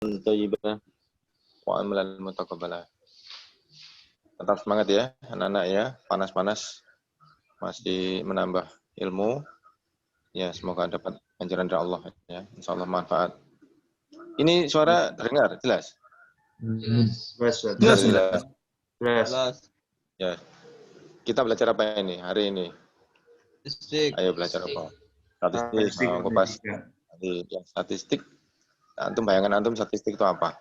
thayyibah wa amalan mutaqabbalah. Tetap semangat ya, anak-anak ya, panas-panas masih menambah ilmu. Ya, semoga dapat ganjaran dari Allah ya. Insyaallah manfaat. Ini suara terdengar jelas? Jelas. Ya. Kita belajar apa ini hari ini? Statistik. Ayo belajar apa? Statistik. Kupas. Statistik. Antum bayangan antum statistik itu apa?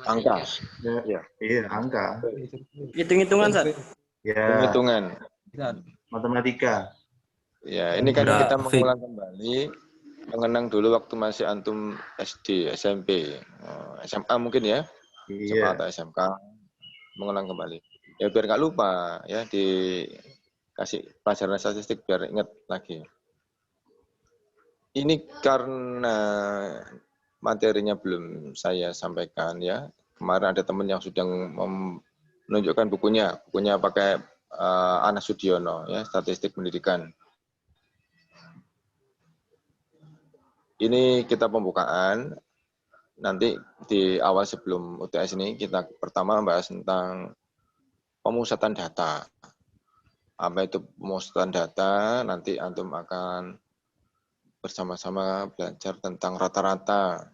Angka. Ya, iya, angka. Hitung-hitungan, Sat. Ya, Hitungan. matematika. Ya, ini kan kita mengulang kembali, mengenang dulu waktu masih antum SD, SMP, SMA mungkin ya, SMA Iya. atau SMK, mengulang kembali. Ya biar nggak lupa ya, dikasih pelajaran statistik biar ingat lagi. Ini karena materinya belum saya sampaikan ya. Kemarin ada teman yang sudah menunjukkan bukunya pakai Anas Sudiono ya, statistik pendidikan. Ini kita pembukaan, nanti di awal sebelum UTS ini kita pertama membahas tentang pemusatan data. Apa itu pemusatan data, nanti antum akan bersama-sama belajar tentang rata-rata.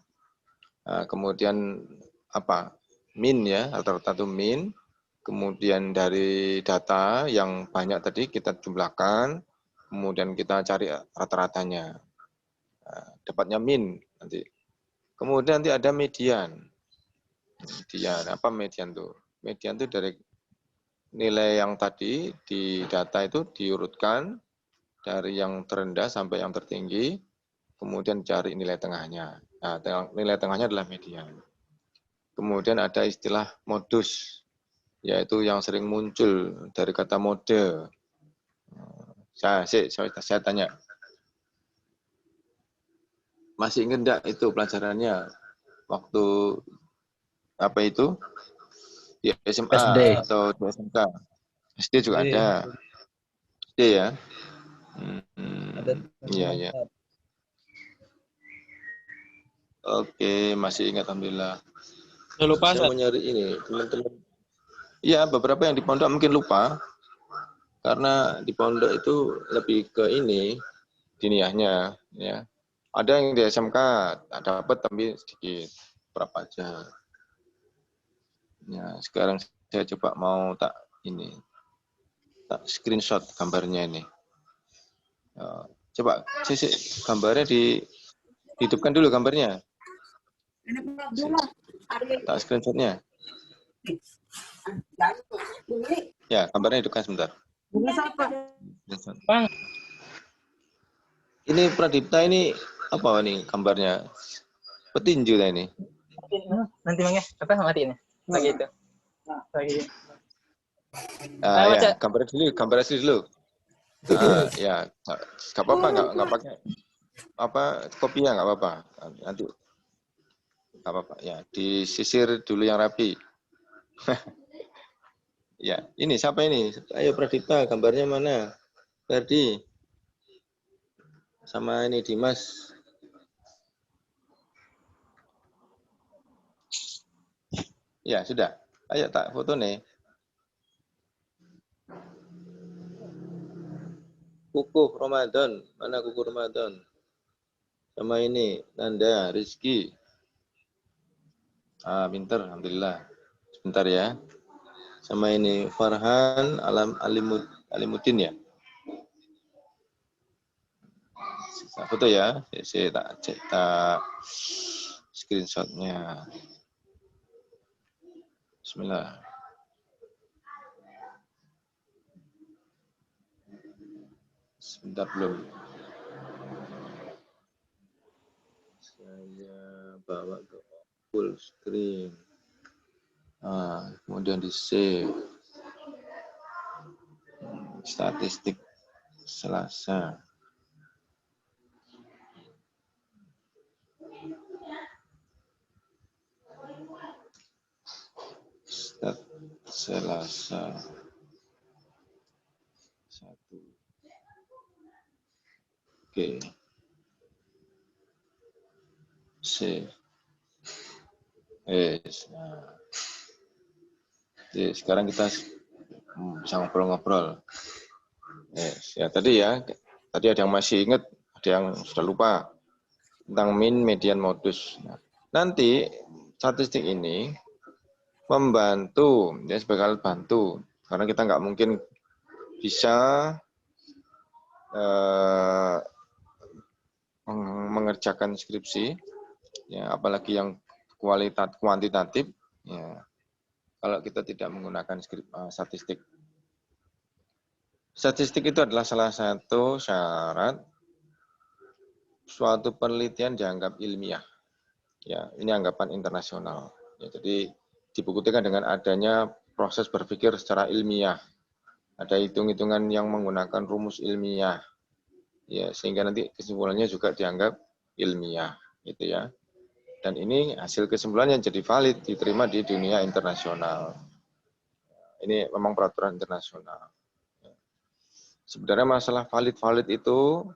Nah, kemudian apa? Min ya, rata-rata itu min. Kemudian dari data yang banyak tadi kita jumlahkan, kemudian kita cari rata-ratanya. Nah, dapatnya min nanti. Kemudian nanti ada median. Median, apa median tuh? Median itu dari nilai yang tadi di data itu diurutkan dari yang terendah sampai yang tertinggi, kemudian cari nilai tengahnya. Nah, nilai tengahnya adalah median. Kemudian ada istilah modus, yaitu yang sering muncul dari kata mode. Saya tanya, masih ingat enggak itu pelajarannya waktu apa itu di SMA SD. atau di SMK? SD juga ada. SD ya. Iya. Oke, masih ingat alhamdulillah. Lupa, Saya mau nyari ini, teman-teman. Iya, beberapa yang di pondok mungkin lupa. Karena di pondok itu lebih ke ini, diniyahnya. Ya. Ada yang di SMK, dapat tapi sedikit. Berapa aja. Ya, sekarang saya coba mau tak screenshot gambarnya ini. Coba, gambarnya dihidupkan dulu gambarnya. Tak screenshotnya. Ya, gambarnya hidupkan sebentar. Bang. Ini Pradipta ini apa nih gambarnya? Petinju lah ini. Nanti Bang ya, apa matiin ya? Lagi itu. Lagi. Ya, gambar asli dulu. Ya, nggak apa-apa, nggak pakai apa kopinya nggak apa-apa. Nanti nggak apa-apa. Ya, disisir dulu yang rapi. Ya, ini siapa ini? Ayo Pradipta, gambarnya mana? Ferdi. Sama ini Dimas. Ya, sudah. Ayo tak foto nih. Kukuh Ramadan. Mana Kukuh Ramadan? Sama ini Nanda, Rizky. Pinter, alhamdulillah. Sebentar ya. Sama ini Farhan Alimuddin ya. Foto ya. Saya tak cetak screenshotnya. Bismillah. Sebentar belum. Saya bawa ke full screen. Kemudian di save. Statistik Selasa. Selasa 1. Oke. Save. Yes. Nah, jadi sekarang kita bisa ngobrol-ngobrol. Yes. Ya tadi ada yang masih ingat, ada yang sudah lupa tentang mean, median, modus. Nah, nanti statistik ini membantu, ya sebagai alat bantu, karena kita nggak mungkin bisa mengerjakan skripsi, ya apalagi yang kuantitatif, ya kalau kita tidak menggunakan statistik. Statistik itu adalah salah satu syarat suatu penelitian dianggap ilmiah. Ya, ini anggapan internasional. Ya, jadi dibuktikan dengan adanya proses berpikir secara ilmiah. Ada hitung-hitungan yang menggunakan rumus ilmiah. Ya, sehingga nanti kesimpulannya juga dianggap ilmiah, gitu ya. Dan ini hasil kesimpulannya jadi valid, diterima di dunia internasional. Ini memang peraturan internasional. Sebenarnya masalah valid itu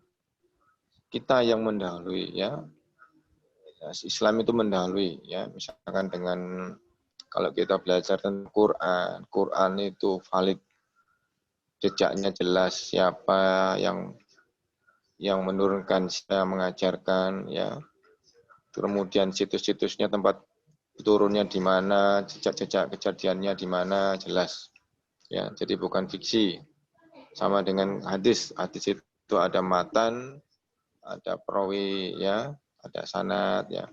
kita yang mendahului, ya. Islam itu mendahului, ya. Misalkan dengan kalau kita belajar tentang Quran, Quran itu valid, jejaknya jelas, siapa yang menurunkan, siapa mengajarkan, ya. Kemudian situs-situsnya, tempat turunnya di mana, jejak-jejak kejadiannya di mana, jelas. Ya, jadi bukan fiksi. Sama dengan hadis. Hadis itu ada matan, ada perawi, ya, ada sanad, ya.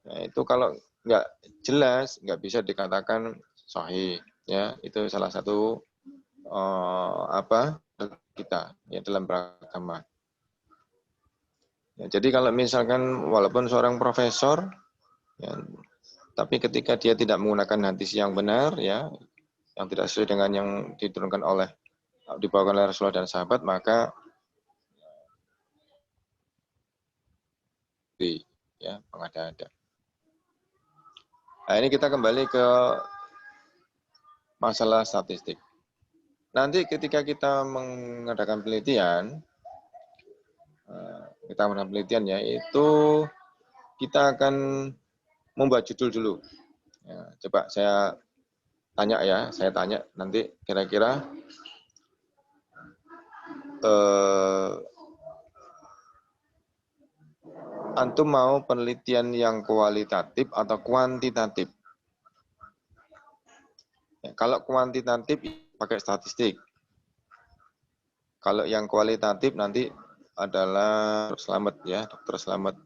Nah, itu kalau nggak jelas, nggak bisa dikatakan sahih, ya. Itu salah satu kita, ya, dalam beragama. Ya, jadi kalau misalkan walaupun seorang profesor, ya, tapi ketika dia tidak menggunakan hadis yang benar, ya, yang tidak sesuai dengan yang diturunkan dibawakan oleh Rasulullah dan sahabat, maka ya mengada-ada. Nah, ini kita kembali ke masalah statistik. Nanti ketika kita mengadakan penelitian, ya, itu kita akan membuat judul dulu. Ya, coba saya tanya nanti kira-kira antum mau penelitian yang kualitatif atau kuantitatif? Ya, kalau kuantitatif pakai statistik. Kalau yang kualitatif nanti adalah Dokter Slamet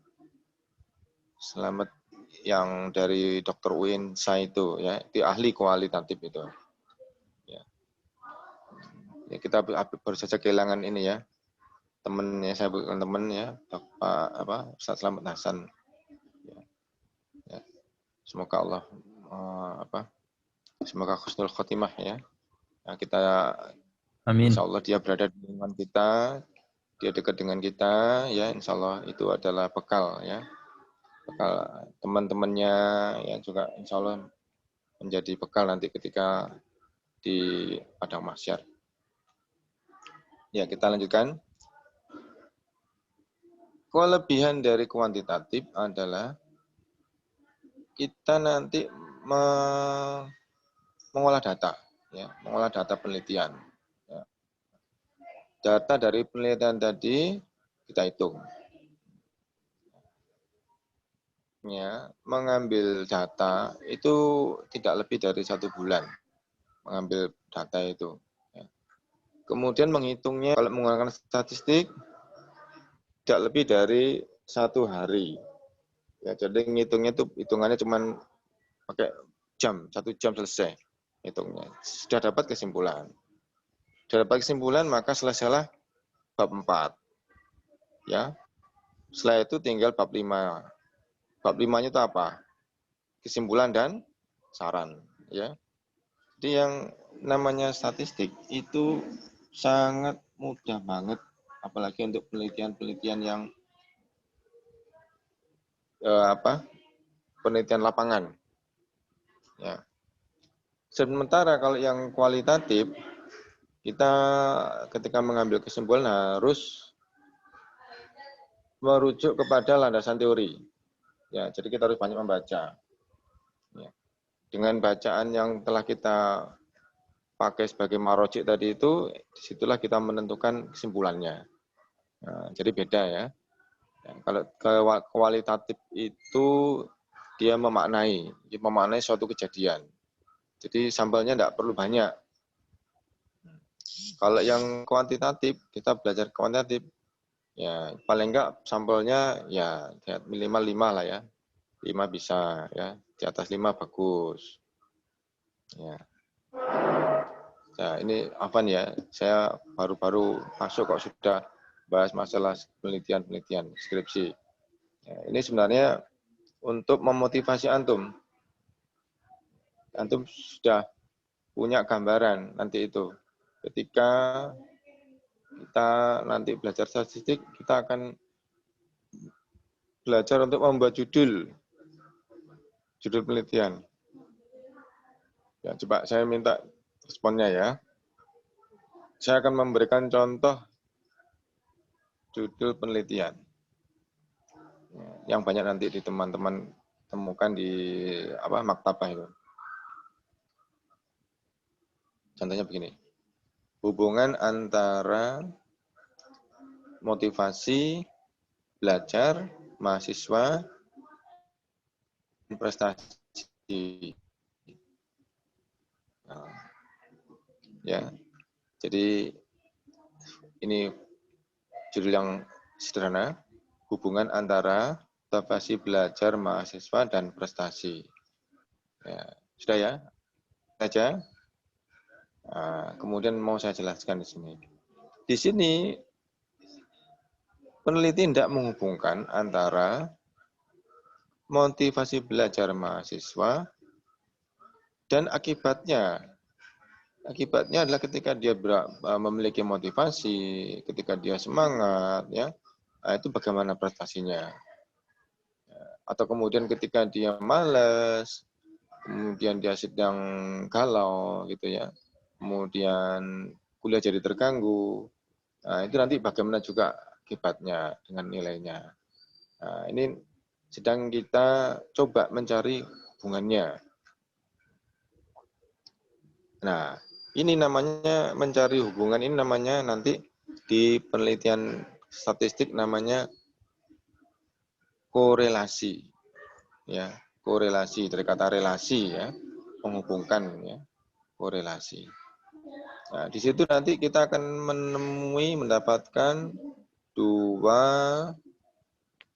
yang dari Dr. Uin itu, ya, itu ahli kualitatif itu. Ya. Ya, kita baru saja kehilangan ini, ya, temennya, saya bukan temen, ya, Bapak Ustaz Slamet Hasan. Ya. Ya. Semoga Allah semoga husnul khotimah, ya. Nah, kita Amin. insya Allah dia berada di lingkungan kita, dia dekat dengan kita, ya, insya Allah itu adalah bekal, ya, bekal teman-temannya yang juga insya Allah menjadi bekal nanti ketika di padang mahsyar. Ya, kita lanjutkan. Kelebihan dari kuantitatif adalah kita nanti mengolah data, ya, mengolah data penelitian. Ya. Data dari penelitian tadi kita hitung. Ya, mengambil data itu tidak lebih dari 1 bulan, mengambil data itu. Ya. Kemudian menghitungnya, kalau menggunakan statistik, tidak lebih dari 1 hari. Ya, jadi ngitungnya itu hitungannya cuma pakai 1 jam selesai hitungnya. Sudah dapat kesimpulan. Sudah dapat kesimpulan, maka selesailah bab 4. Ya. Setelah itu tinggal bab 5. Bab 5-nya itu apa? Kesimpulan dan saran, ya. Jadi yang namanya statistik itu sangat mudah banget, apalagi untuk penelitian-penelitian yang penelitian lapangan. Ya. Sementara kalau yang kualitatif, kita ketika mengambil kesimpulan harus merujuk kepada landasan teori. Ya, jadi kita harus banyak membaca. dengan bacaan yang telah kita pakai sebagai marojik tadi itu, disitulah kita menentukan kesimpulannya. Nah, jadi beda ya. Kalau kualitatif itu dia memaknai suatu kejadian. Jadi sampelnya tidak perlu banyak. Kalau yang kuantitatif, kita belajar kuantitatif, ya paling enggak sampelnya ya minimal 5 lah ya. 5 bisa ya, di atas 5 bagus. Ya. Nah, ini Afan ya, saya baru-baru masuk kok sudah bahas masalah penelitian skripsi. Ya, ini sebenarnya untuk memotivasi antum. Antum sudah punya gambaran nanti itu. Ketika kita nanti belajar statistik, kita akan belajar untuk membuat judul penelitian. Ya, coba saya minta responnya ya. Saya akan memberikan contoh judul penelitian yang banyak nanti di teman-teman temukan di maktabah itu. Contohnya begini. Hubungan antara motivasi belajar mahasiswa dan prestasi. Nah, ya. Jadi ini judul yang sederhana, hubungan antara motivasi belajar mahasiswa dan prestasi. Ya, sudah ya? Saja. Nah, kemudian mau saya jelaskan di sini. Di sini peneliti tidak menghubungkan antara motivasi belajar mahasiswa dan akibatnya. Akibatnya adalah ketika dia memiliki motivasi, ketika dia semangat, ya, itu bagaimana prestasinya. Atau kemudian ketika dia malas, kemudian dia sedang galau, gitu ya. Kemudian kuliah jadi terganggu. Nah, itu nanti bagaimana juga akibatnya dengan nilainya. Nah, ini sedang kita coba mencari hubungannya. Nah, ini namanya mencari hubungan, ini namanya nanti di penelitian statistik namanya korelasi. Ya, korelasi dari kata relasi ya, menghubungkan ya, korelasi. Nah, di situ nanti kita akan mendapatkan 2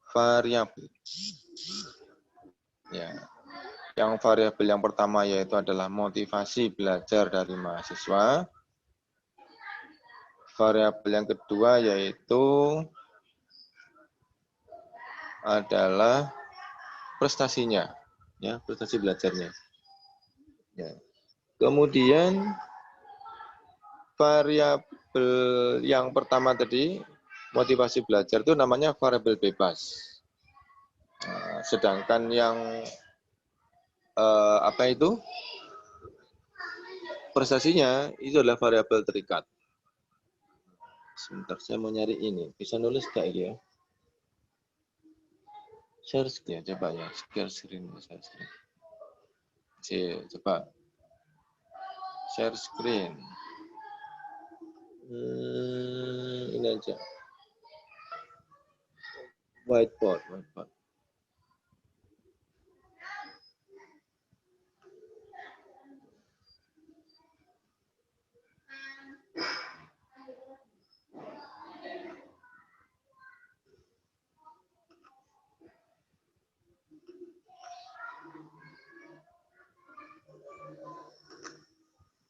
variabel. Ya. Yang variabel yang pertama yaitu adalah motivasi belajar dari mahasiswa. Variabel yang kedua yaitu adalah prestasinya, ya, prestasi belajarnya. Ya. Kemudian variabel yang pertama tadi, motivasi belajar itu namanya variabel bebas. Nah, sedangkan yang prestasinya itu adalah variabel terikat. Sebentar, saya mau nyari ini. Bisa nulis nggak ya? Share screen, coba ya. Share screen. Coba. Share screen. Ini aja. Whiteboard.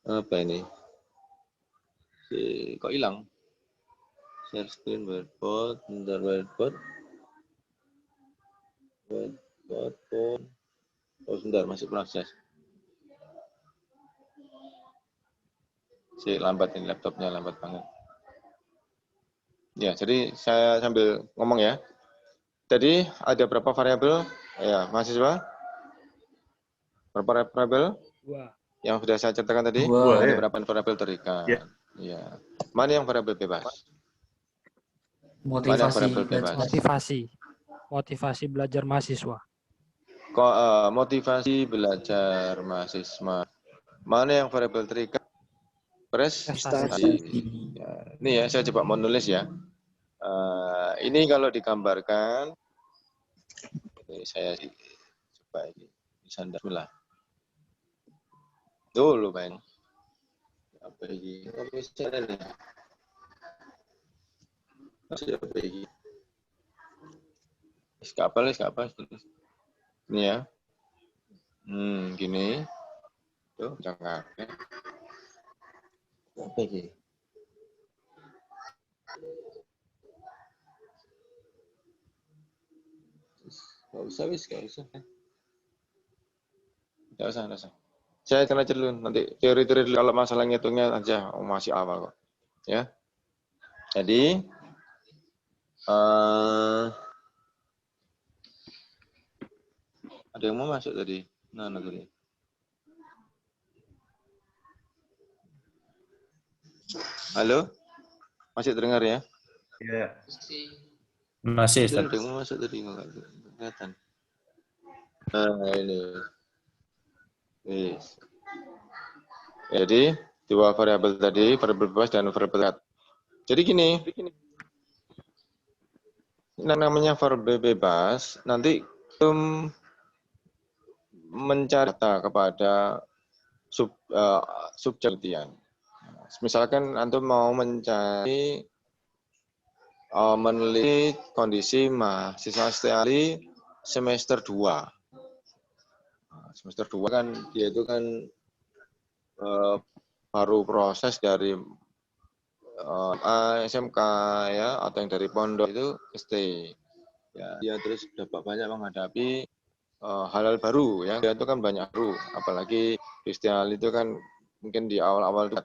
Apa ini? Kok hilang? Share screen, whiteboard, bentar, whiteboard. Oh, sebentar, masih proses. Lambat ini, laptopnya lambat banget. Ya, jadi saya sambil ngomong ya. Jadi ada berapa variabel? Ya, mahasiswa? Berapa variabel? 2. Yang sudah saya ceritakan tadi? 2. Ada berapa variabel terikat? Ya. Mana yang variabel bebas? Motivasi belajar mahasiswa. motivasi belajar mahasiswa. Mana yang variabel terikat? Prestasi. Ya, ini ya, saya coba menulis ya. Ini kalau digambarkan, ini saya coba ini sandar lah. Dulu main. Apa ini? Apa misalnya nih? Masih apa ini? Kapal. Ini ya. Gini. Tuh, jangan. Apa ini? Gak usah. Gak usah. Saya akan aja dulu, nanti teori-teori kalau masalah ngitungnya aja, masih awal kok. Ya. Jadi, ada yang mau masuk tadi? Nah, tadi. Halo? Masih terdengar ya? Ya. Masih, Ustaz. Ada yang mau masuk tadi, nggak kelihatan. Nah, ini. Yes. Jadi, dua variabel tadi, variabel bebas dan variabel terikat. Jadi gini, namanya variabel bebas, nanti mencari data kepada subjek penelitian. Misalkan antum mau mencari meneliti kondisi mahasiswa ahli semester 2. Semester 2 kan dia itu kan baru proses dari SMK ya, atau yang dari pondok itu ST. Ya, dia terus dapat banyak menghadapi hal-hal baru ya. Dia itu kan banyak baru, apalagi Kristian itu kan mungkin di awal-awal itu.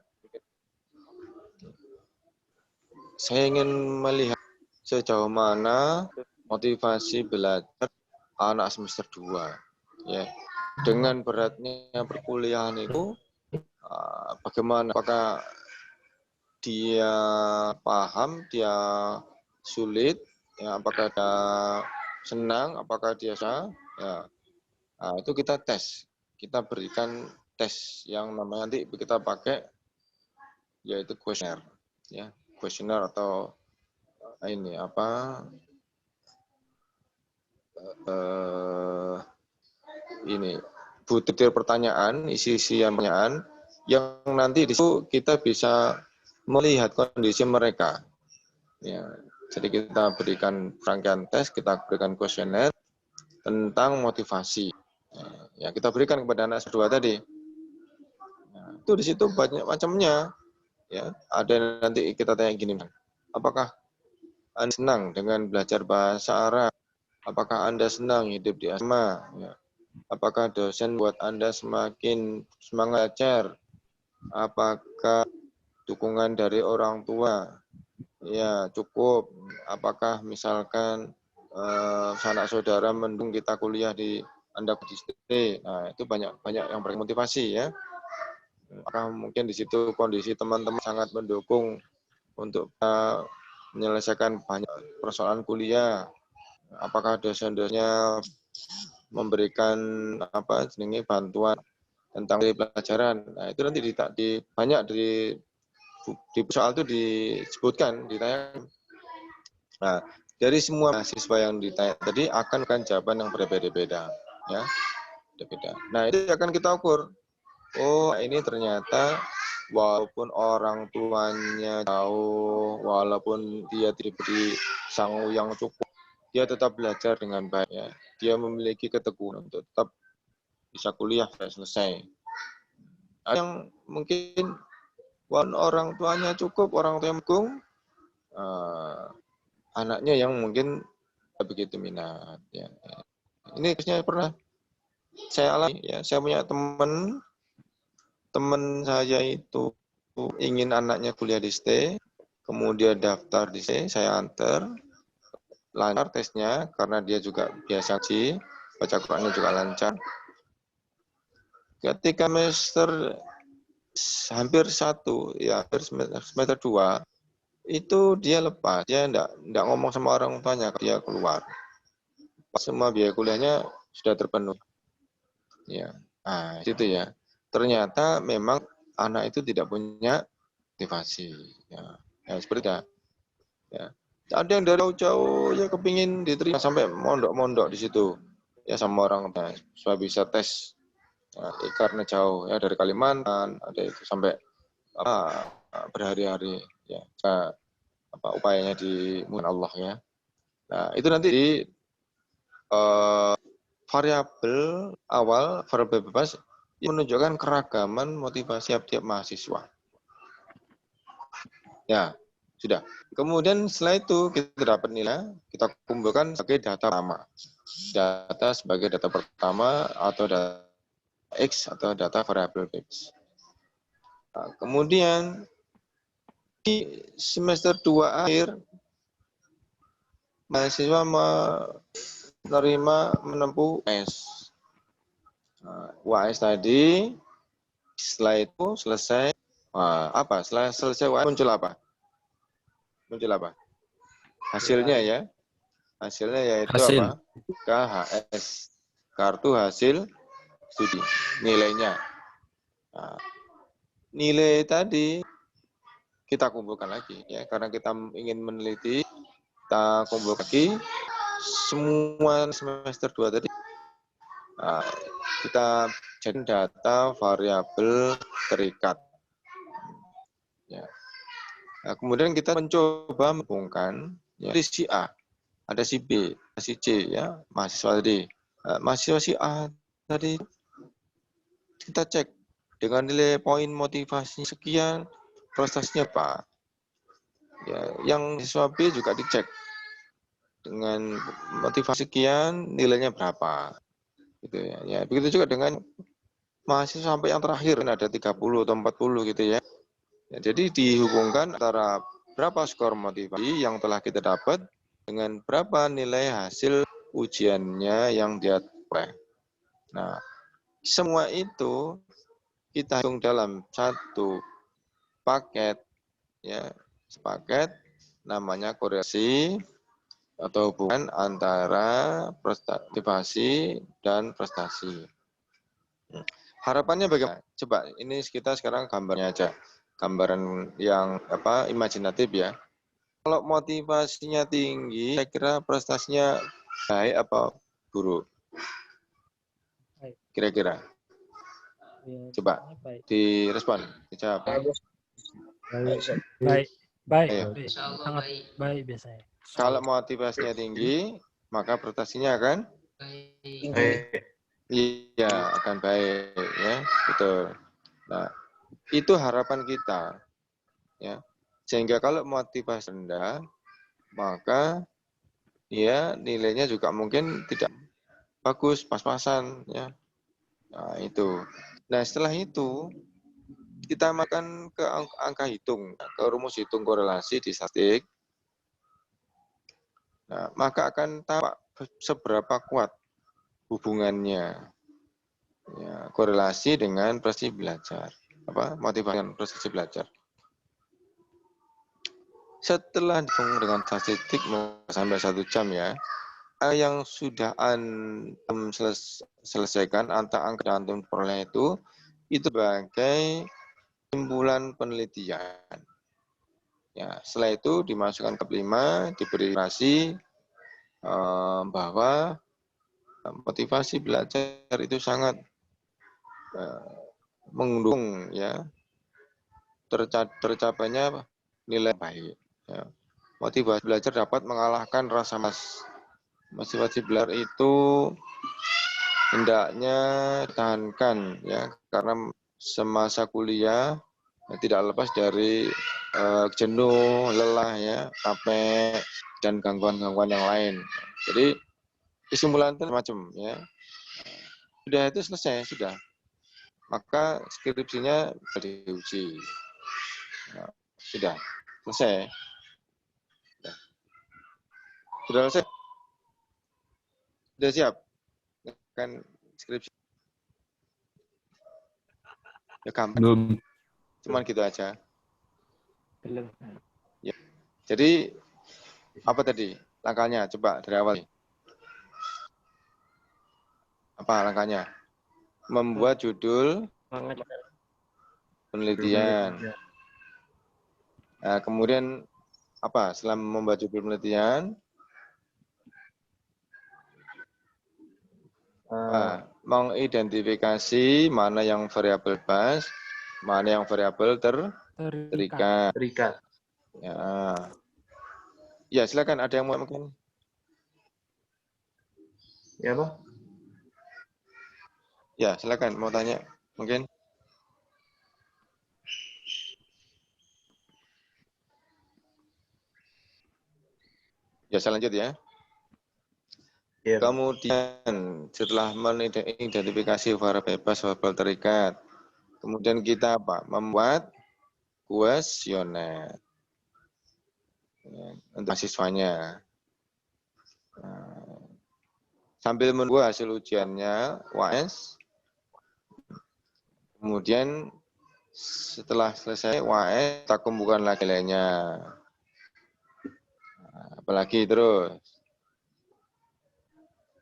Saya ingin melihat sejauh mana motivasi belajar anak semester 2 ya. Dengan beratnya perkuliahan itu bagaimana, apakah dia paham, dia sulit, ya, apakah dia senang, apakah dia susah, ya. Nah, itu kita tes, kita berikan tes yang namanya nanti kita pakai yaitu kuesioner, ya, kuesioner atau ini apa? Ini butir pertanyaan, isi-isian pertanyaan yang nanti di situ kita bisa melihat kondisi mereka. Ya, jadi kita berikan rangkaian tes, kita berikan kuesioner tentang motivasi. Ya, kita berikan kepada anak S2 tadi. Nah, itu di situ banyak macamnya. Ya, ada nanti kita tanya gini, apakah Anda senang dengan belajar bahasa Arab? Apakah Anda senang hidup di asrama? Ya. Apakah dosen buat Anda semakin semangat belajar? Apakah dukungan dari orang tua ya cukup? Apakah misalkan sanak saudara mendukung kita kuliah di Anda di ST? Nah, itu banyak yang bermotivasi ya. Apakah mungkin di situ kondisi teman-teman sangat mendukung untuk menyelesaikan banyak persoalan kuliah? Apakah dosen-dosennya memberikan bantuan tentang pelajaran? Nah, itu nanti banyak di soal itu disebutkan, ditanya. Nah, dari semua mahasiswa yang ditanya tadi akan jawaban yang berbeda-beda, ya, berbeda. Nah, itu akan kita ukur. Oh, ini ternyata walaupun orang tuanya jauh, walaupun dia diberi sangu yang cukup, dia tetap belajar dengan baik. Ya. Dia memiliki ketekunan untuk tetap bisa kuliah sampai selesai. Ada yang mungkin walaupun orang tuanya cukup, orang tua mendukung, anaknya yang mungkin tidak begitu minat. Ya. Ini biasanya pernah saya alami. Ya. Saya punya teman saya itu ingin anaknya kuliah di ST, kemudian daftar di ST, saya antar, lancar tesnya karena dia juga biasa sih, baca Qurannya juga lancar. Ketika semester hampir 1, ya hampir semester 2, itu dia lepas, dia enggak ngomong sama orang tuanya, dia keluar. Pas semua biaya kuliahnya sudah terpenuhi. Ya. Nah, itu ya. Ternyata memang anak itu tidak punya motivasi. Ya, ya seperti itu. Ya. Ada yang dari jauh-jauh ya kepingin diterima sampai mondok-mondok di situ. Ya sama orang supaya bisa tes. Nah, karena jauh ya dari Kalimantan, ada itu sampai apa berhari-hari ya. Apa upayanya dimudahkan Allah ya. Nah, itu nanti di variabel awal, variabel bebas yang menunjukkan keragaman motivasi tiap mahasiswa. Ya, sudah. Kemudian setelah itu kita dapat nilai, kita kumpulkan sebagai data pertama. Data sebagai data pertama atau data X atau data variabel X. Nah, kemudian di semester 2 akhir, mahasiswa menempuh UAS. Nah, UAS tadi, setelah itu selesai, apa? Setelah selesai UAS muncul apa? Muncul apa? Hasilnya ya. Hasilnya yaitu Hasil. apa? KHS. Kartu hasil studi. Nilainya. Nah, nilai tadi kita kumpulkan lagi ya, karena kita ingin meneliti, kita kumpul lagi semua semester 2 tadi. Nah, kita jadi data variabel terikat. Ya. Nah, kemudian kita mencoba menghubungkan ya, si A, ada si B, ada si C ya, mahasiswa tadi. Nah, mahasiswa si A tadi kita cek dengan nilai poin motivasi sekian, prestasinya apa. Ya, yang siswa B juga dicek dengan motivasi sekian, nilainya berapa. Gitu ya. Ya, begitu juga dengan mahasiswa sampai yang terakhir ada 30 atau 40 gitu ya. Ya, jadi dihubungkan antara berapa skor motivasi yang telah kita dapat dengan berapa nilai hasil ujiannya yang dia peroleh. Nah, semua itu kita hitung dalam satu paket, ya, sepaket namanya korelasi atau hubungan antara motivasi dan prestasi. Harapannya bagaimana? Coba ini kita sekarang gambarnya aja, gambaran yang apa imajinatif ya. Kalau motivasinya tinggi, saya kira prestasinya baik apa buruk? Kira-kira. Coba direspon, dijawab. Baik, baik, Ayo. sangat baik biasanya. Kalau motivasinya tinggi, maka prestasinya akan iya akan baik ya, betul. Nah, itu harapan kita ya. Sehingga kalau motivasi rendah, maka ya nilainya juga mungkin tidak bagus, pas-pasan ya. Nah, itu. Nah, setelah itu kita makan ke angka hitung, ke rumus hitung korelasi di statistik. Nah, maka akan tampak seberapa kuat hubungannya ya, korelasi dengan prestasi belajar, apa motivasi dan prestasi belajar. Setelah dihitung dengan statistik sampai 1 jam ya, yang sudah selesaikan angka antum peroleh itu sebagai kesimpulan penelitian. Ya, setelah itu dimasukkan ke 5, diberi informasi bahwa motivasi belajar itu sangat mendukung ya tercapainya nilai baik. Ya. Motivasi belajar dapat mengalahkan rasa malas. Motivasi belajar itu hendaknya ditahankan ya, karena semasa kuliah tidak lepas dari jenuh, lelah ya, capek dan gangguan-gangguan yang lain. Jadi kesimpulan itu macam ya. Sudah itu selesai sudah. Maka skripsinya diuji. Nah, sudah selesai. Sudah selesai. Sudah siap. Kan skripsi. Ya gampang. Belum. Cuman gitu aja. Belum. Ya. Jadi apa tadi langkahnya? Coba dari awal. Apa langkahnya? membuat judul Semangat. penelitian. Nah, kemudian apa? Setelah membuat judul penelitian, mengidentifikasi mana yang variabel bebas, mana yang variabel terikat. Terikat. Ya, silakan. Ada yang mau mungkin? Ya, Pak. Ya, silakan. Mau tanya mungkin? Ya, saya lanjut ya. Ya, Pak. Kemudian setelah mengidentifikasi variabel bebas, variabel terikat, kemudian kita apa? Membuat kuesioner untuk mahasiswanya. Sambil menunggu hasil ujiannya, UAS, kemudian setelah selesai UAS, kita kumpulkan lagi nilainya. Apalagi terus.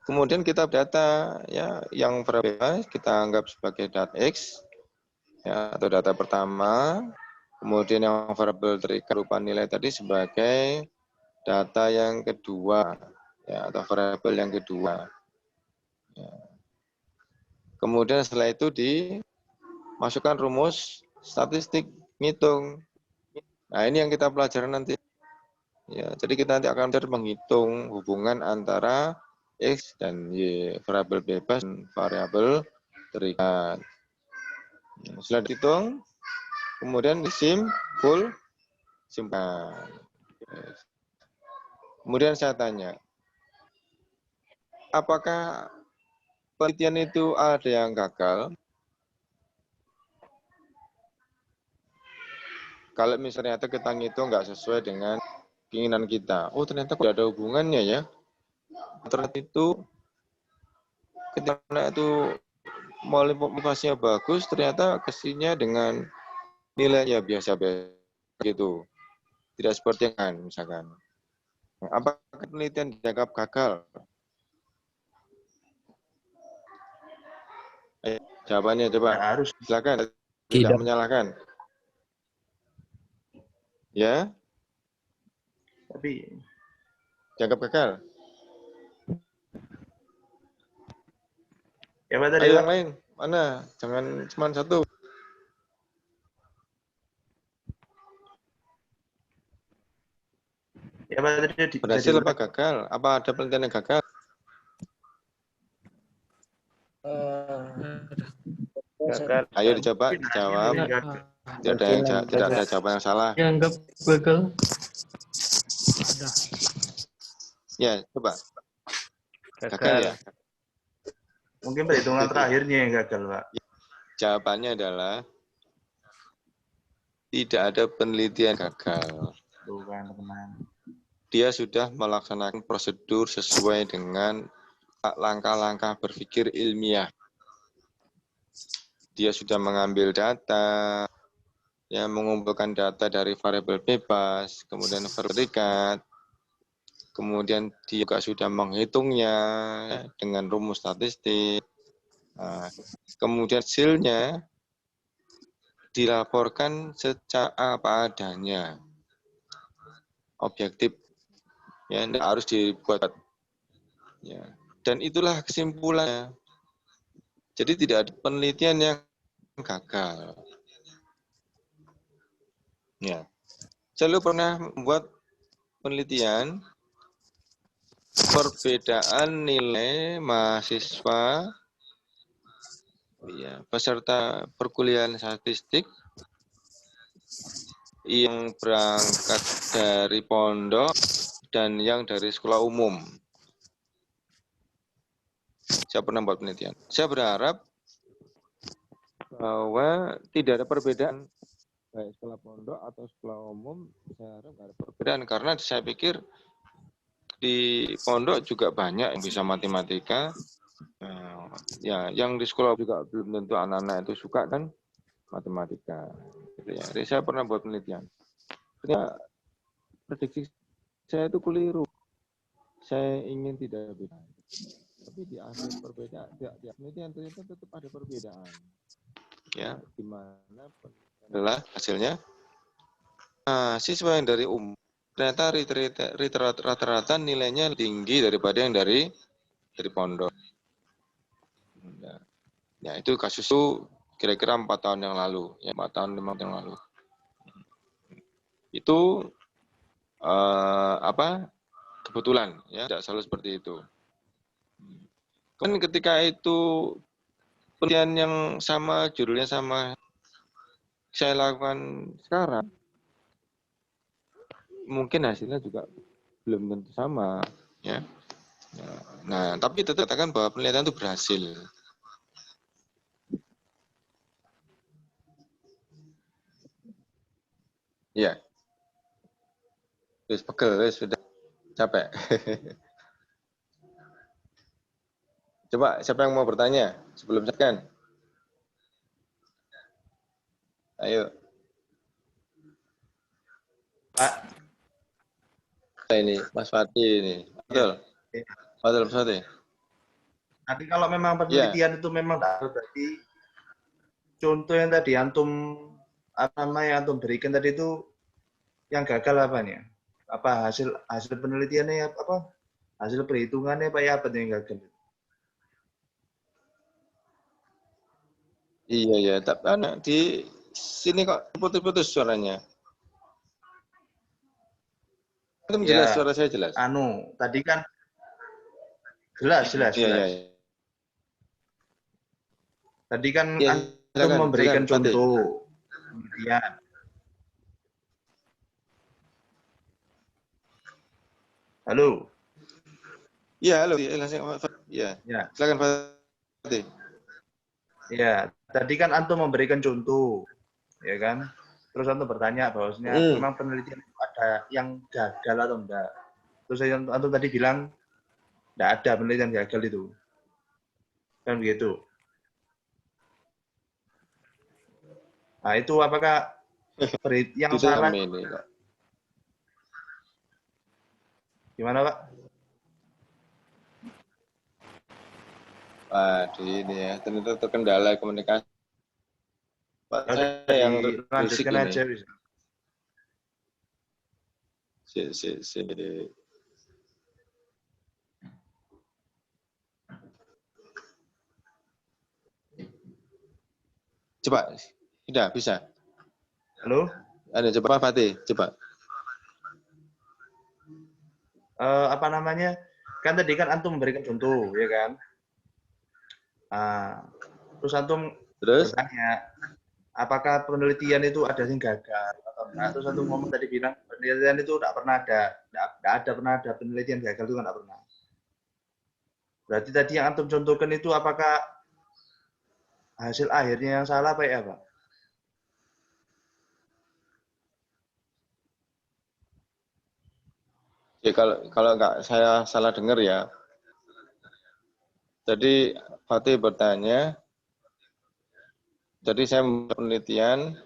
Kemudian kita data ya yang variabel kita anggap sebagai data X ya, atau data pertama. Kemudian yang variabel terikat berupa nilai tadi sebagai data yang kedua ya, atau variabel yang kedua. Ya. Kemudian setelah itu dimasukkan rumus statistik ngitung. Nah, ini yang kita pelajari nanti. Ya, jadi kita nanti akan menghitung hubungan antara X dan Y, variabel bebas dan variabel terikat. Setelah dihitung, kemudian simpan. Kemudian saya tanya, apakah penelitian itu ada yang gagal? Kalau misalnya kita ngitung nggak sesuai dengan keinginan kita, oh ternyata tidak ada hubungannya ya. Ternyata itu ketika itu motivasinya bagus, ternyata kesininya dengan nilainya biasa-biasa gitu. Tidak seperti yang kan, misalkan. Apakah penelitian dianggap gagal? Jawabannya coba. Ya, harus. Silakan. Tidak menyalahkan. Ya? Tapi Dianggap gagal. ya, Pak, tadi, Ayo Pak. yang lain. Mana? Jangan cuma satu. Ya, Pak, tadi Berhasil apa gagal? Apa ada penelitian yang gagal? Gagal. Ayo dicoba, dijawab. Tidak ada jawaban yang salah. Dianggap gagal. Ada. Ya, coba. Gagal ya? Mungkin perhitungan terakhirnya yang gagal, Pak. Jawabannya adalah tidak ada penelitian gagal. Bukan, teman. Dia sudah melaksanakan prosedur sesuai dengan langkah-langkah berpikir ilmiah. Dia sudah mengambil data, ya, mengumpulkan data dari variabel bebas, kemudian variabel terikat, kemudian dia juga sudah menghitungnya ya, dengan rumus statistik. Nah, kemudian hasilnya dilaporkan secara apa adanya, objektif, ya, tidak harus dibuat. Ya. Dan itulah kesimpulannya. Jadi tidak ada penelitian yang gagal. Ya. Saya dulu pernah membuat penelitian perbedaan nilai mahasiswa ya, peserta perkuliahan statistik yang berangkat dari pondok dan yang dari sekolah umum. Saya pernah buat penelitian. Saya berharap bahwa tidak ada perbedaan baik sekolah pondok atau sekolah umum. Saya harap tidak ada perbedaan karena saya pikir di pondok juga banyak yang bisa matematika. Ya, yang di sekolah juga belum tentu anak-anak itu suka kan matematika. Gitu ya. Jadi saya pernah buat penelitian. Ternyata prediksi saya itu keliru. Saya ingin tidak beda. Tapi di akhir perbedaan, di penelitian ternyata tetap ada perbedaan. Ya, di mana adalah hasilnya siswa yang dari ternyata rata-rata nilainya tinggi daripada yang dari pondok. Ya, itu kasus itu kira-kira 4 tahun yang lalu, ya 4 tahun 5 tahun yang lalu. Itu kebetulan, ya tidak selalu seperti itu. Kan ketika itu penelitian yang sama, judulnya sama, saya lakukan sekarang, mungkin hasilnya juga belum tentu sama, ya. Nah, tapi tetap katakan bahwa penelitian itu berhasil. Ya, wis pegel, wis sudah capek. Coba siapa yang mau bertanya sebelum sekian? Ayo. Pak. Ini Mas Fatih ini. Betul. Ya. Betul, Mas Fatih. Nanti kalau memang penelitian itu memang berarti contoh yang tadi antum antum berikan tadi itu yang gagal apanya? Apa hasil penelitiannya apa? Hasil perhitungannya apa ya apa yang gagal? Iya ya, tapi di sini kok putus-putus suaranya. Itu jelas, suara saya jelas. Tadi kan jelas. Iya, iya. Tadi kan Ya, antum memberikan contoh penelitian. Halo. Iya, halo. Iya. Silakan Fatih. Ya, tadi kan antum memberikan contoh, ya kan? Terus antum bertanya bahwasanya memang penelitian itu ada yang gagal atau enggak. Terus antum tadi bilang enggak ada penelitian gagal itu. Kan begitu. Nah, itu apakah yang salah? Ini, Pak. Gimana, Pak? Waduh, ini ya, ternyata terkendala komunikasi. Pak, saya yang lanjutkan aja bisa. Coba, tidak bisa. Halo? Ada coba Fatih, coba. Apa namanya? Kan tadi kan antum memberikan contoh, ya kan? Terus antum bertanya, apakah penelitian itu ada yang gagal atau enggak? Terus antum ngomong tadi bilang penelitian itu tidak pernah ada penelitian gagal itu kan tidak pernah. Berarti tadi yang antum contohkan itu apakah hasil akhirnya yang salah apa ya, Pak? Ya, kalau nggak saya salah dengar ya. Jadi Fatih bertanya, jadi saya penelitian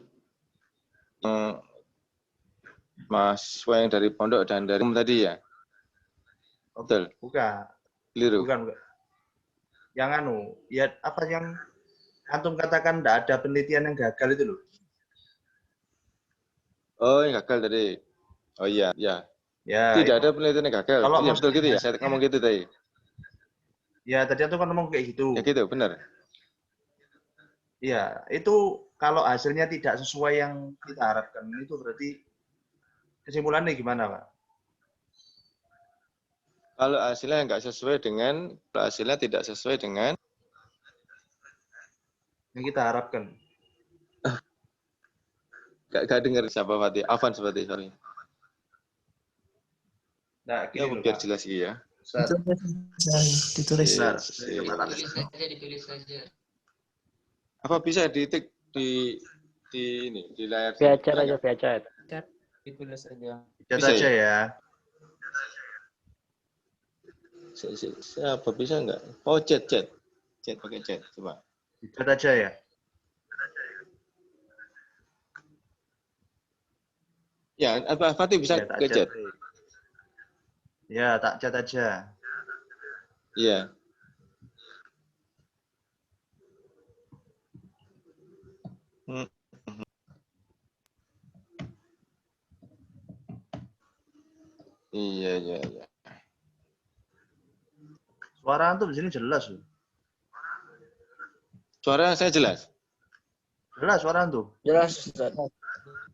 mahasiswa yang dari pondok dan dari tadi ya. Betul. Bukan. Keliru. Bukan. Yang ya apa yang antum katakan tidak ada penelitian yang gagal itu loh. Oh, yang gagal tadi. Oh iya, ya. Ya. Tidak ada penelitian yang gagal. Kalau iya, betul gitu ya. Saya ngomong gitu tadi. Ya, tadi antum kan ngomong kayak gitu. Ya gitu, benar. Iya, itu kalau hasilnya tidak sesuai yang kita harapkan, itu berarti kesimpulannya gimana, Pak? Kalau hasilnya hasilnya tidak sesuai dengan yang kita harapkan. Gak dengar siapa Fatih. Afan seperti sorry. Nah, ya, biar jelas ya. Ditulis. Ditulis saja. Apa bisa dititik di layar? Baca aja, baca. Ditulis saja. Bisa aja ya. Siapa bisa nggak? Oh, chat pakai chat coba. Chat aja ya. Ya, apa Fatih bisa pakai chat? Ya, tak chat aja. Iya. Suara antum di sini jelas loh. Suara saya jelas? Jelas suara antum. Jelas, Ustaz.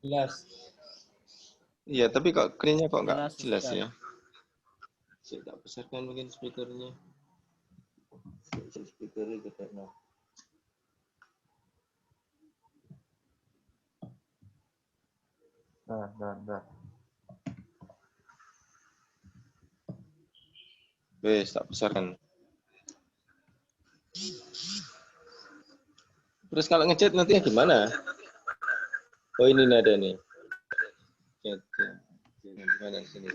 Jelas. Iya, tapi kok clear-nya kok nggak jelas Ustaz. ya? Saya tak besarkan mungkin speakernya. Speakernya gede, no. Nah. Wes, tak besarkan. Terus kalau ngechat nanti gimana? Oh, ini nada nih. Chat. Gimana sini?